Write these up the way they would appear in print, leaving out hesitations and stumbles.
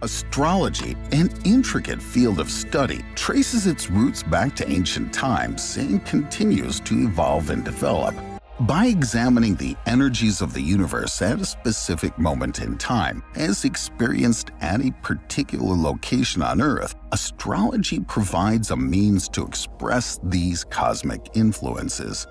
Astrology, an intricate field of study, traces its roots back to ancient times and continues to evolve and develop. By examining the energies of the universe at a specific moment in time, as experienced at a particular location on Earth, astrology provides a means to express these cosmic influences.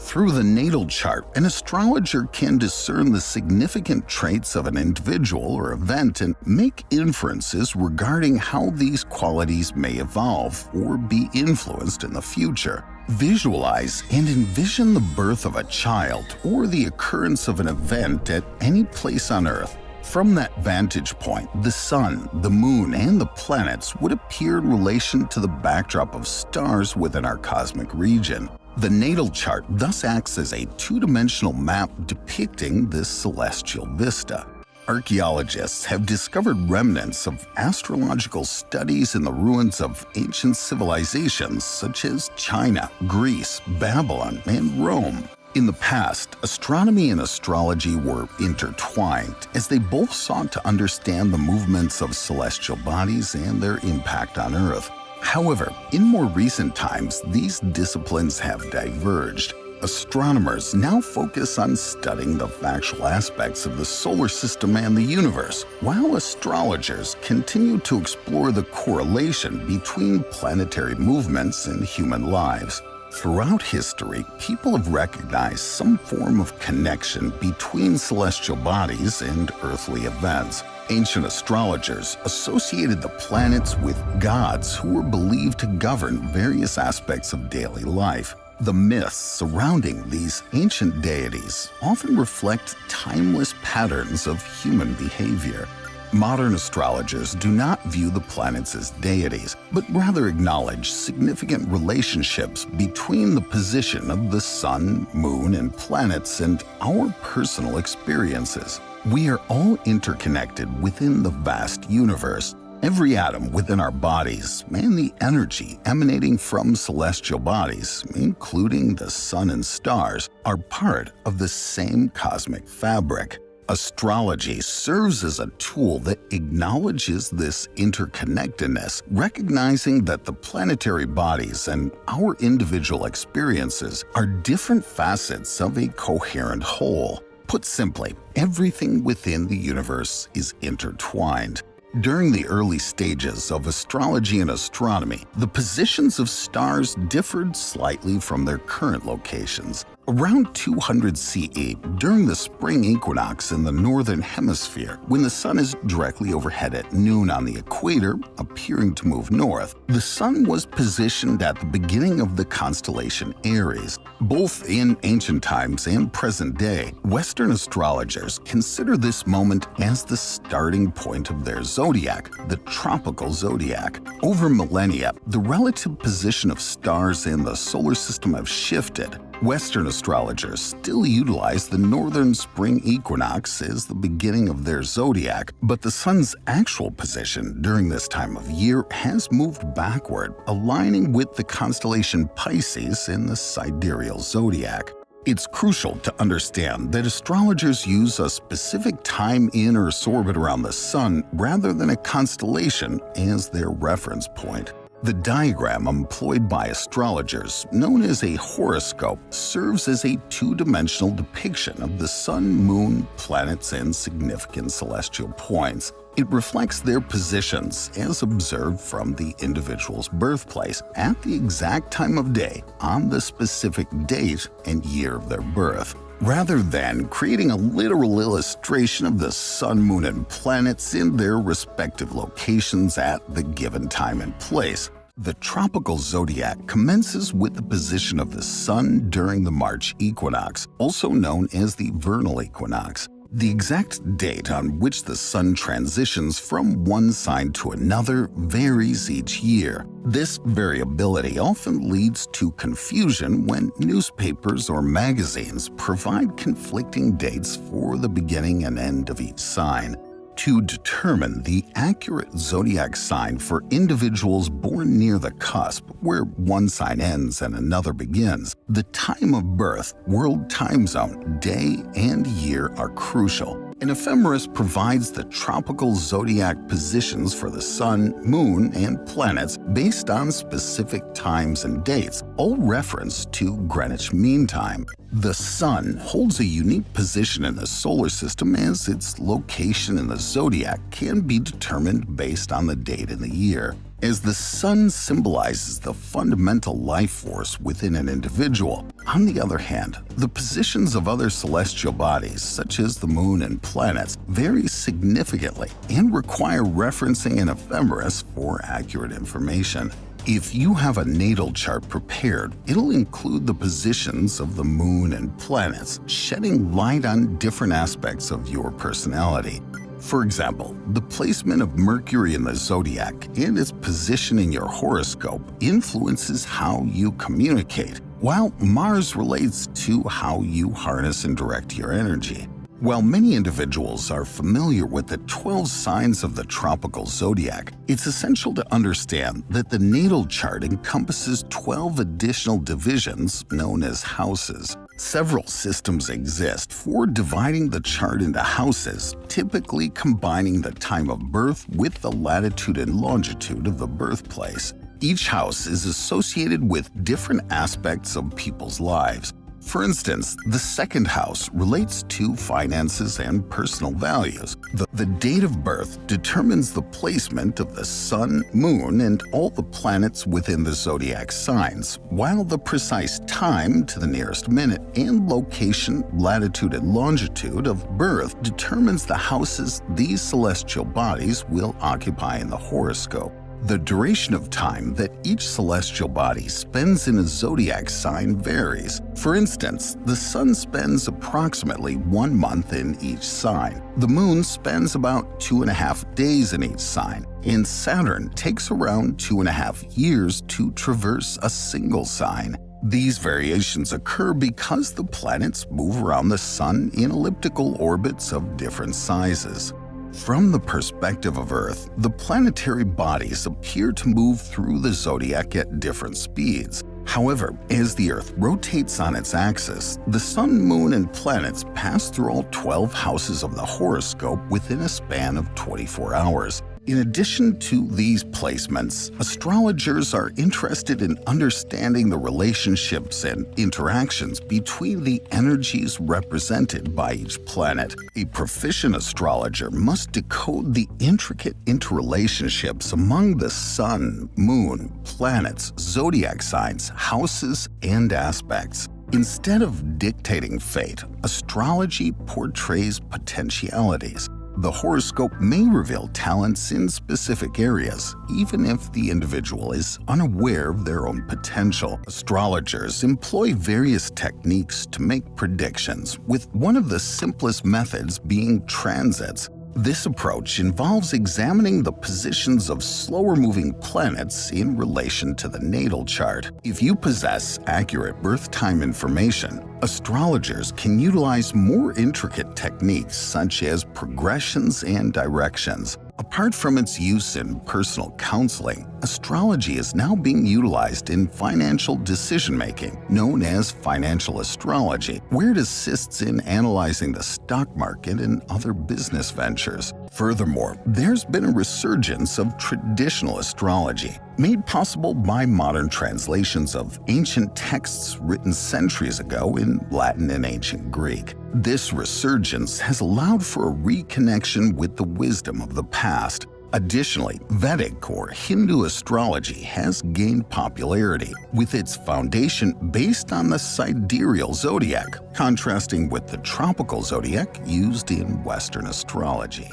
Through the natal chart, an astrologer can discern the significant traits of an individual or event and make inferences regarding how these qualities may evolve or be influenced in the future. Visualize and envision the birth of a child or the occurrence of an event at any place on Earth. From that vantage point, the sun, the moon, and the planets would appear in relation to the backdrop of stars within our cosmic region. The natal chart thus acts as a two-dimensional map depicting this celestial vista. Archaeologists have discovered remnants of astrological studies in the ruins of ancient civilizations such as China, Greece, Babylon, and Rome. In the past, astronomy and astrology were intertwined as they both sought to understand the movements of celestial bodies and their impact on Earth. However, in more recent times, these disciplines have diverged. Astronomers now focus on studying the factual aspects of the solar system and the universe, while astrologers continue to explore the correlation between planetary movements and human lives. Throughout history, people have recognized some form of connection between celestial bodies and earthly events. Ancient astrologers associated the planets with gods who were believed to govern various aspects of daily life. The myths surrounding these ancient deities often reflect timeless patterns of human behavior. Modern astrologers do not view the planets as deities, but rather acknowledge significant relationships between the position of the sun, moon, and planets and our personal experiences. We are all interconnected within the vast universe. Every atom within our bodies and the energy emanating from celestial bodies, including the sun and stars, are part of the same cosmic fabric. Astrology serves as a tool that acknowledges this interconnectedness, recognizing that the planetary bodies and our individual experiences are different facets of a coherent whole. Put simply, everything within the universe is intertwined. During the early stages of astrology and astronomy, the positions of stars differed slightly from their current locations. Around 200 CE, during the spring equinox in the northern hemisphere, when the sun is directly overhead at noon on the equator, appearing to move north, the sun was positioned at the beginning of the constellation Aries. Both in ancient times and present day, Western astrologers consider this moment as the starting point of their zodiac, the tropical zodiac. Over millennia, the relative position of stars in the solar system have shifted. Western astrologers still utilize the northern spring equinox as the beginning of their zodiac, but the sun's actual position during this time of year has moved backward, aligning with the constellation Pisces in the sidereal zodiac. It's crucial to understand that astrologers use a specific time in Earth's orbit around the sun rather than a constellation as their reference point. The diagram employed by astrologers, known as a horoscope, serves as a two-dimensional depiction of the sun, moon, planets, and significant celestial points. It reflects their positions as observed from the individual's birthplace at the exact time of day on the specific date and year of their birth. Rather than creating a literal illustration of the sun, moon, and planets in their respective locations at the given time and place, the tropical zodiac commences with the position of the sun during the March equinox, also known as the vernal equinox. The exact date on which the sun transitions from one sign to another varies each year. This variability often leads to confusion when newspapers or magazines provide conflicting dates for the beginning and end of each sign. To determine the accurate zodiac sign for individuals born near the cusp, where one sign ends and another begins, the time of birth, world time zone, day, and year are crucial. An ephemeris provides the tropical zodiac positions for the sun, moon, and planets based on specific times and dates, all referenced to Greenwich Mean Time. The sun holds a unique position in the solar system as its location in the zodiac can be determined based on the date in the year. As the sun symbolizes the fundamental life force within an individual, on the other hand, the positions of other celestial bodies, such as the moon and planets, vary significantly and require referencing an ephemeris for accurate information. If you have a natal chart prepared, it'll include the positions of the moon and planets, shedding light on different aspects of your personality. For example, the placement of Mercury in the zodiac and its position in your horoscope influences how you communicate, while Mars relates to how you harness and direct your energy. While many individuals are familiar with the 12 signs of the tropical zodiac, it's essential to understand that the natal chart encompasses 12 additional divisions known as houses. Several systems exist for dividing the chart into houses, typically combining the time of birth with the latitude and longitude of the birthplace. Each house is associated with different aspects of people's lives. For instance, the second house relates to finances and personal values. The date of birth determines the placement of the sun, moon, and all the planets within the zodiac signs, while the precise time to the nearest minute and location, latitude, and longitude of birth determines the houses these celestial bodies will occupy in the horoscope. The duration of time that each celestial body spends in a zodiac sign varies. For instance, the sun spends approximately 1 month in each sign. The moon spends about 2.5 days in each sign, and Saturn takes around 2.5 years to traverse a single sign. These variations occur because the planets move around the sun in elliptical orbits of different sizes. From the perspective of Earth, the planetary bodies appear to move through the zodiac at different speeds. However, as the Earth rotates on its axis, the sun, moon, and planets pass through all 12 houses of the horoscope within a span of 24 hours. In addition to these placements, astrologers are interested in understanding the relationships and interactions between the energies represented by each planet. A proficient astrologer must decode the intricate interrelationships among the sun, moon, planets, zodiac signs, houses, and aspects. Instead of dictating fate, astrology portrays potentialities. The horoscope may reveal talents in specific areas, even if the individual is unaware of their own potential. Astrologers employ various techniques to make predictions, with one of the simplest methods being transits. This approach involves examining the positions of slower-moving planets in relation to the natal chart. If you possess accurate birth time information, astrologers can utilize more intricate techniques such as progressions and directions. Apart from its use in personal counseling, astrology is now being utilized in financial decision-making, known as financial astrology, where it assists in analyzing the stock market and other business ventures. Furthermore, there's been a resurgence of traditional astrology, made possible by modern translations of ancient texts written centuries ago in Latin and ancient Greek. This resurgence has allowed for a reconnection with the wisdom of the past. Additionally, Vedic or Hindu astrology has gained popularity, with its foundation based on the sidereal zodiac, contrasting with the tropical zodiac used in Western astrology.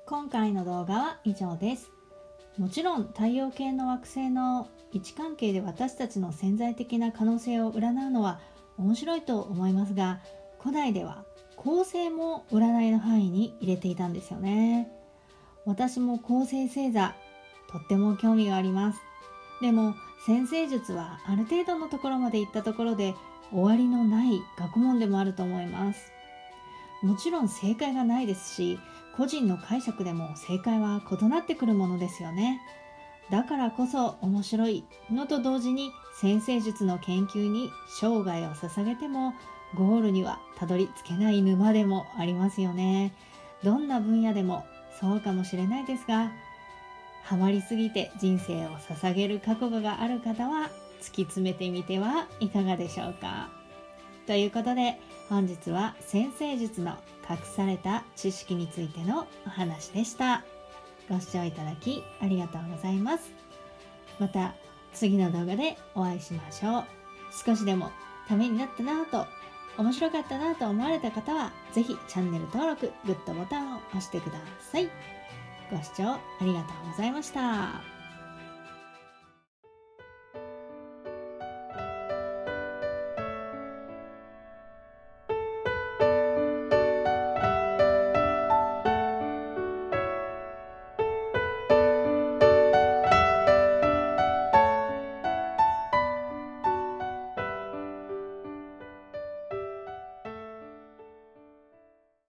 今回の動画は以上です。もちろん太陽系の惑星の位置関係で私たちの潜在的な可能性を占うのは面白いと思いますが、古代では恒星も占いの範囲に入れていたんですよね。私も恒星星座とっても興味があります。でも占星術はある程度のところまで行ったところで終わりのない学問でもあると思います。もちろん正解がないですし、個人の解釈でも正解は異なってくるものですよね。だからこそ面白いのと同時に、占星術の研究に生涯を捧げてもゴールにはたどり着けない沼でもありますよね。どんな分野でもそうかもしれないですが、ハマりすぎて人生を捧げる覚悟がある方は突き詰めてみてはいかがでしょうか。ということで、本日は占星術の隠された知識についてのお話でした。ご視聴いただきありがとうございます。また次の動画でお会いしましょう。少しでもためになったなと、面白かったなと思われた方は、ぜひチャンネル登録、グッドボタンを押してください。ご視聴ありがとうございました。